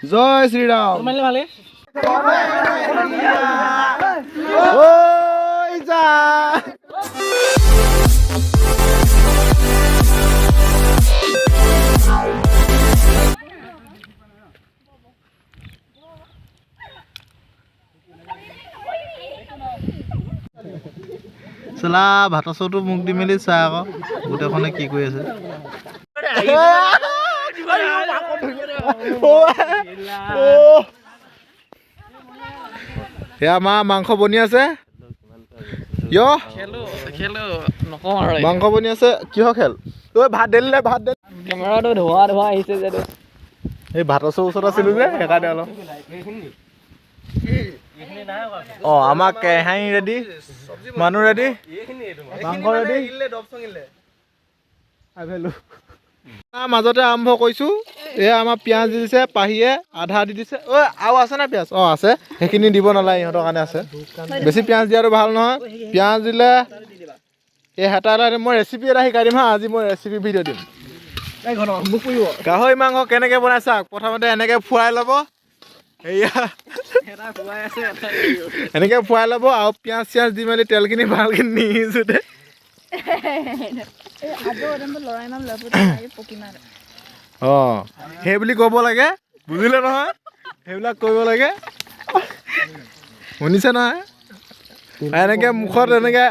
জয় শ্ৰীৰাম ভালে ঐ যা চলা ভাতৰ চৌটো মোক দি মেলি চা আকৌ গোটেইখনে কি কৰি আছে এয়া মা মাংস বনি আছে মাংস বনি আছে কিহ খেল ঐ ভাত দিলে ভাত দিল কেমেৰাটো ধোৱা ধোৱা আহিছে যে এই ভাতৰ চৌৰ ওচৰত আছিলো যে সেইকাৰণে অলপ আমাৰ কেহাই ৰেডি মানুহ ৰেডি মাংস ৰেডি মাজতে আৰম্ভ কৰিছো এয়া আমাৰ পিঁয়াজ দি দিছে পাহিয়ে আধা দি দিছে ঐ আৰু আছে না পিঁয়াজ আছে সেইখিনি দিব নালাগে ইহঁতৰ কাৰণে আছে বেছি পিঁয়াজ দিয়াটো ভাল নহয় পিঁয়াজ দিলে এই হেতা মই ৰেচিপি এটা শিকাই দিম হা আজি মই ৰেচিপি ভিডিঅ' দিম গাহৰি মাংস কেনেকে বনাই চাওক প্ৰথমতে এনেকে ফুৰাই ল'ব এয়া এনেকে ফুৰাই ল'ব আৰু পিঁয়াজ চিয়াজ দি মেলি তেলখিনি ভালকে নিহিজোতে সেই বুলি ক'ব লাগে বুজিলে নহয় সেইবিলাক কৰিব লাগে শুনিছে নহয় এনেকে মুখত এনেকে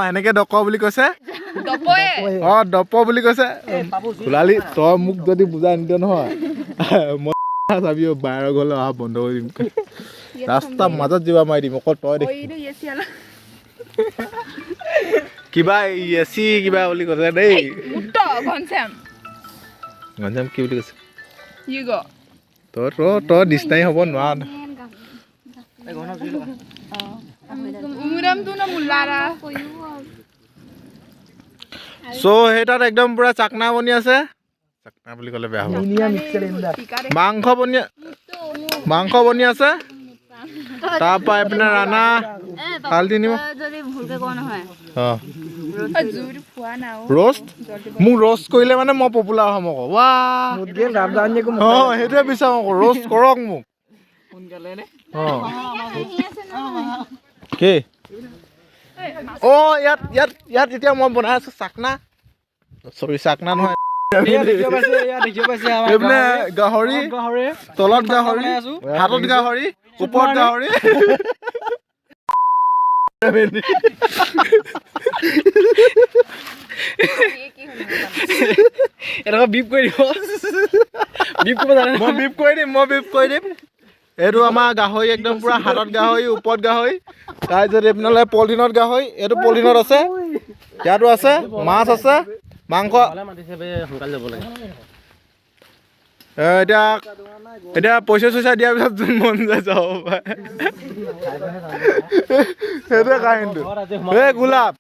এনেকে ডক বুলি কৈছে দপ বুলি কৈছে ওলালি তই মোক যদি বুজাই নিদিয় নহয় মই চাবি বাহিৰৰ ঘৰলৈ অহা বন্ধ কৰি দিম ৰাস্তা মাজত যিবা মাৰি দিম অকল তই দেখি কিবা এচি কিবা বুলি কৈছে দেই ঘনশ্যাম কি বুলি কৈছে তই ডিষ্টাই হ'ব নোৱাৰ চ' সেই তাত একদম পুৰা চাকনা বনি আছে চাকনা বুলি ক'লে বেয়া হ'ব মাংস বনি আছে তাৰপৰা এইপিনে ৰাণা হালধি নিমখ ৰ'ষ্ট মোক ৰ'ষ্ট কৰিলে মানে মই পপুলাৰ হ'ম আকৌ সেইটোৱে বিচাৰোঁ আকৌ ৰ'ষ্ট কৰক মোক কি ইয়াত এতিয়া মই বনাই আছো চাকনা চৰি চাকনা নহয় এইপিনে গাহৰি তলত গাহৰি হাতত গাহৰি ওপৰত গাহৰি এইটো আমাৰ গাহৰি একদম পুৰা হাতত গাহৰি ওপৰত গাহৰি তাৰপিছত এইপিনে পলিথিনত গাহৰি এইটো পলিথিনত আছে ইয়াতো আছে মাছ আছে মাংস এতিয়া পইচা চইচা দিয়াৰ পিছত যোন মন যায় যাব পাৰে সেইটোৱে কাহিনীটো এই গোলাপ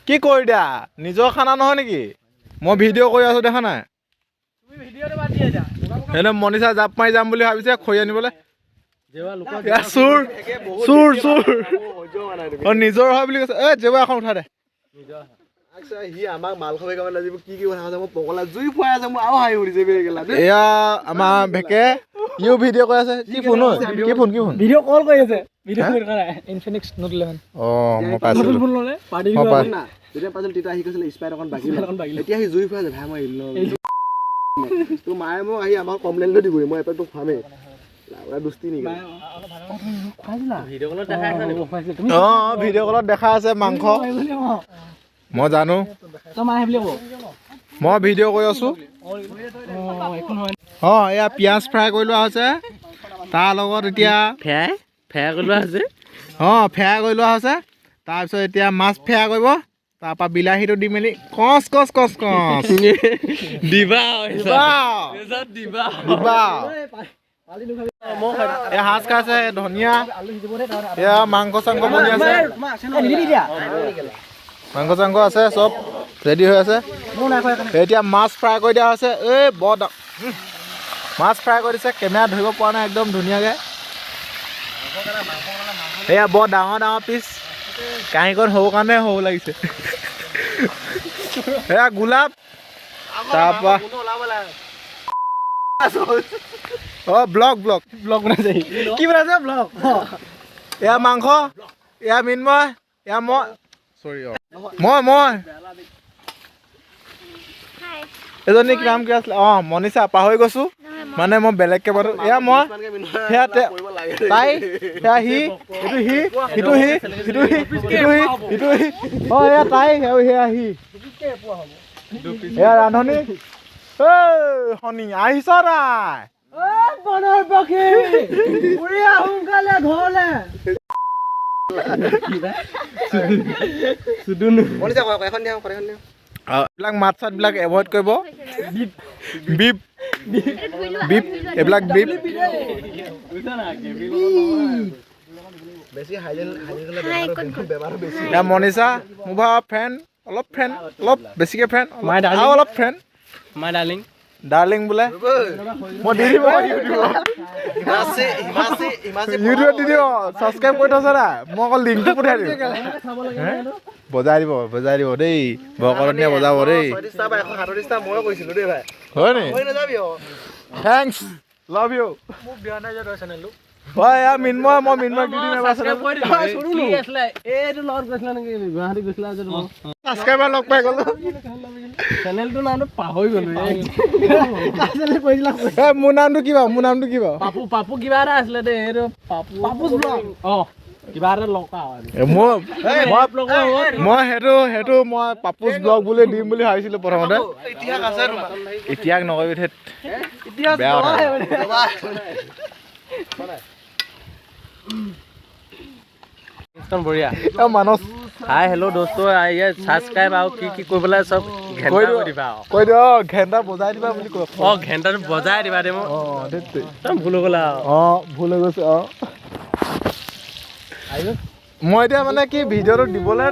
কি কৰি দিয়া নিজৰ খানা নহয় নেকি মই ভিডিঅ' কৰি আছো দেখা নাই এনে মনিষা জাপ মাৰি যাম বুলি ভাবিছে খৰি আনিবলৈ নিজৰ হয় বুলি কৈছে জেৱা এখন উঠা দে সি আমাক মাল খাব কি কথা মই পগলা জুই ফুৱাই আছে মোৰ আৰু হাঁহি উঠিছে এয়া আমাৰ ভেকে ইও ভিডিঅ' কৰি আছে কি ফোন ভিডিঅ' কল কৰি আছে ইনফিনিক্স নোট 11 মই পাইছিলো যেতিয়া পাইছিল তেতিয়া আহি কৈছিলে স্পাইট অকণ বাকি এতিয়া সি জুই ফুৱাই আছে ভাই মই তোৰ মায়ে মোক আহি আমাক কমপ্লেইনটো দিবই মই এপেকটো খুৱামেই ভিডিঅ' কলত দেখা আছে মাংস মই জানো মই ভিডিঅ' কৰি আছো এয়া পিঁয়াজ ফ্ৰাই কৰি লোৱা হৈছে তাৰ লগত এতিয়া ফ্ৰাই কৰি লোৱা হৈছে তাৰপিছত এতিয়া মাছ ফ্ৰাই কৰিব তাৰপৰা বিলাহীটো দি মেলি কচ দিবা সাজ খাইছে ধনিয়া এয়া মাংস চাংস বনি আছে মাংস চাংস আছে চব ৰেডি হৈ আছে এতিয়া মাছ ফ্ৰাই কৰি দিয়া হৈছে মাছ ফ্ৰাই কৰি দিছে কেমেৰা ধৰিব পৰা নাই একদম ধুনীয়াকৈ এয়া বৰ ডাঙৰ পিচ কাঁহীখন সৰু কাৰণে সৰু লাগিছে এয়া গোলাপ তাৰপৰা অঁ ব্লগ বনাইছে কি বনাইছে ব্লগ এয়া মাংস এয়া মিনময় এয়া মই চৰি মই এজনী নাম কি আছিলে অঁ মনিষা পাহৰি গৈছো মানে মই বেলেগকে পাতো এয়া মই সেয়া তাই সেয়া সি ইটো সি অঁ এয়া তাই সেয়া সি এয়া ৰান্ধনী শনি আহিছ নাই বনৰ পক্ষী উৰিয়া সোনকালে ঘৰলে এইবিলাক মাত চাতবিলাক এভইড কৰিব বিপ এইবিলাক বিপ এয়া মনিষা মোৰ ভাগ ফ্ৰেণ্ড অলপ বেছিকে ফ্ৰেণ্ড আৰু অলপ ফ্ৰেণ্ড মাই ডাৰ্লিং বোলে মই দি দিব ইউটিউবত দি দিব ছাবস্ক্ৰাইব কৰি থৈছে নাই মই অকল লিংকটো পঠাই দিম বজাই দিব দেই ভকতনীয়ে বজাব দেই হয় নি থেংকছ লাভ ইউ হয় এয়া মিনময় মই মিনময়ক দি দিম এবাৰ ছাবস্ক্ৰাইবাৰ লগ পাই গ'লো চেনেলটোৰ নামটো পাহৰি গ'লো মোৰ নামটো কি বাৰু পাপু কিবা এটা আছিলে দেই এইটো পাপু অঁ কিবা এটা লগ মই সেইটো মই পাপুচ ব্লগ বুলি দিম বুলি ভাবিছিলো প্ৰথমতে ইতিহাস নকবি ঠেত বেয়া বঢ়িয়া মানস হাই হেল্ল' দোস্ত আইয়ে ছাবস্ক্ৰাইব আৰু কি কৰিব লাগে চব ঘেণ্টা কৰি দিবা কৈ দিবা ঘেণ্টা বজাই দিবা বুলি কৈ অঁ ঘেণ্টাটো বজাই দিবা দে মোক একদম ভুল হৈ গ'ল ভুল হৈ গৈছে মই এতিয়া মানে কি ভিডিঅ'টো দিবলৈ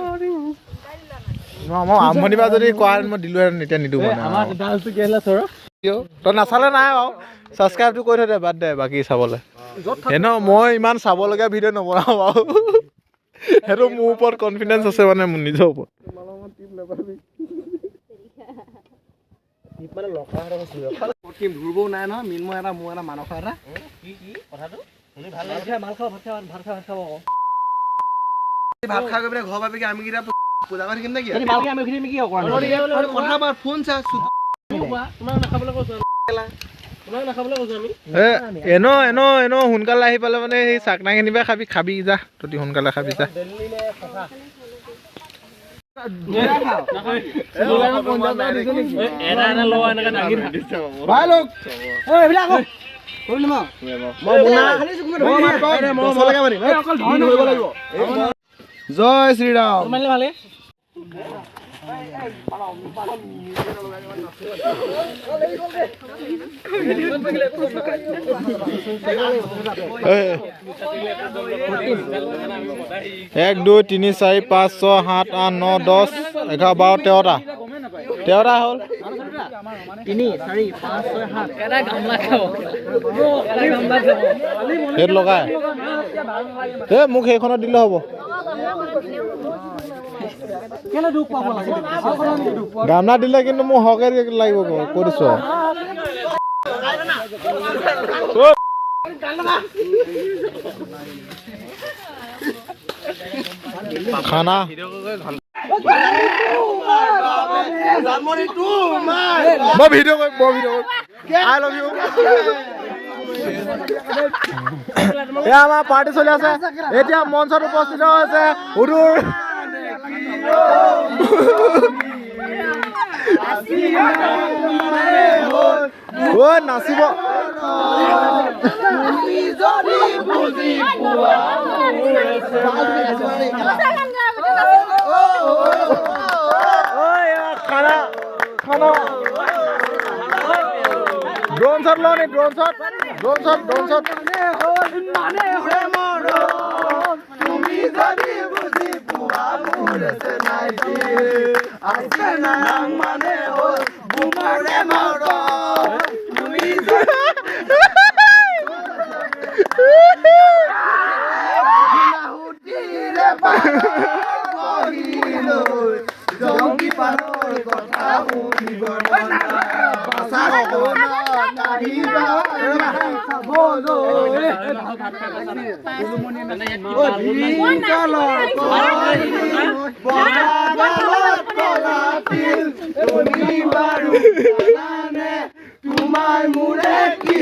মই আৰম্ভণিৰ পৰা যদি কোৱা মই দিলোহেঁতেন এতিয়া নিদিওঁ মানে তই নাচালে নাই বাৰু ছাবস্ক্ৰাইবটো কৰি থৈ দে বাদ দে বাকী চাবলৈ এনেও মই ইমান চাবলগীয়া ভিডিঅ' নবনাওঁ বাৰু সেইটো মোৰ ওপৰত কনফিডেঞ্চ আছে মানে মোৰ নিজৰ ওপৰত নাই নহয় মিনময় এটা মোৰ এটা মানস এটা কথাটো ভাত খাই গৈ পেলাই ঘৰ পাবি আমি কেইটা পূজা কৰি থাকিম নেকি ফোন চা এনেও সোনকালে আহি পালে মানে সেই চাকনাখিনি পৰা খাবি যা ততি সোনকালে খাবি যা জয় শ্ৰীৰাম এক দুই তিনি চাৰি পাঁচ ছয় সাত আঠ ন 10 11 12 13টা হ'ল 3 4 5 6 7 এটা গামলা খাব সেইটো লগাই মোক সেইখনত দিলে হ'ব গামলা দিলে কিন্তু মোক হকে লাগিব কৈ দিছো খানা মই ভিডিঅ' কৰিম আই লাভ ইউ এয়া আমাৰ পাৰ্টি চলি আছে এতিয়া মঞ্চত উপস্থিত হৈছে উদুৰ নাচিব খানা ড্ৰোন শ্বট ল নি ড্ৰোন শ্বট তুমি যদি বুজি পোৱা মোৰ চেনাইটি আছে না মানে হ'ল বুমাৰে মাৰ তুমি জংকি তোমাৰ মোৰে কি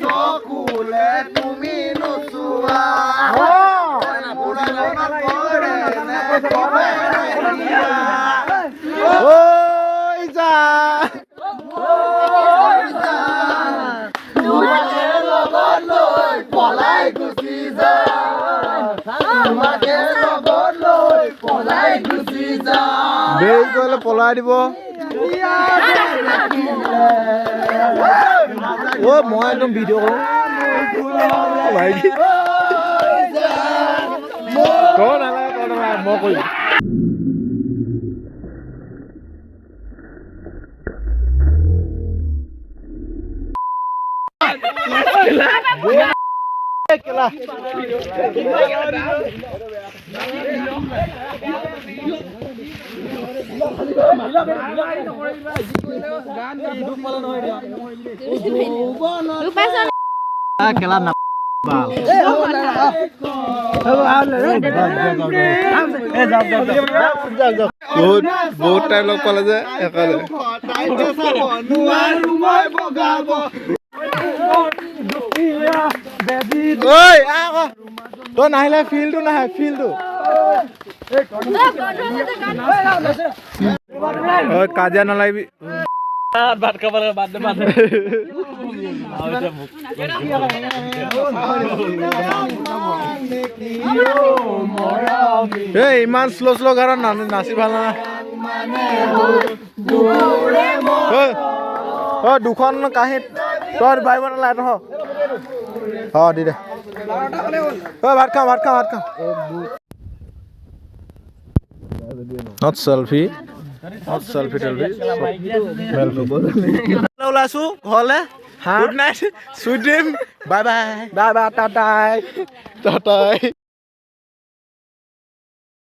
চকুলে তুমি নোচোৱা পলাই গুচি যা তোমাকে লগত লৈ পলাই গুচি যা দেৰি কৰিলে পলাই দিব মই একদম ভিডিঅ' কৰোঁ নালাগে মই কৰিম খেলা না বহুত টাইম লগ পালে যে তই নাহিলে ফিল্ডটো নাহে ফিল্ডটো কাজিয়া নালাগিবি ভাত খাব লাগে বাদ এই ইমান শ্ল' গানত নাচি ভাল নহয় দুখন কাঁহীত তই ভাবিব নালাগে তহ দি দে ভাত খাওঁ নট চেলফি ওলাইছো ঘৰলে গুড নাইট চুইট ড্ৰিম বাই টাটাই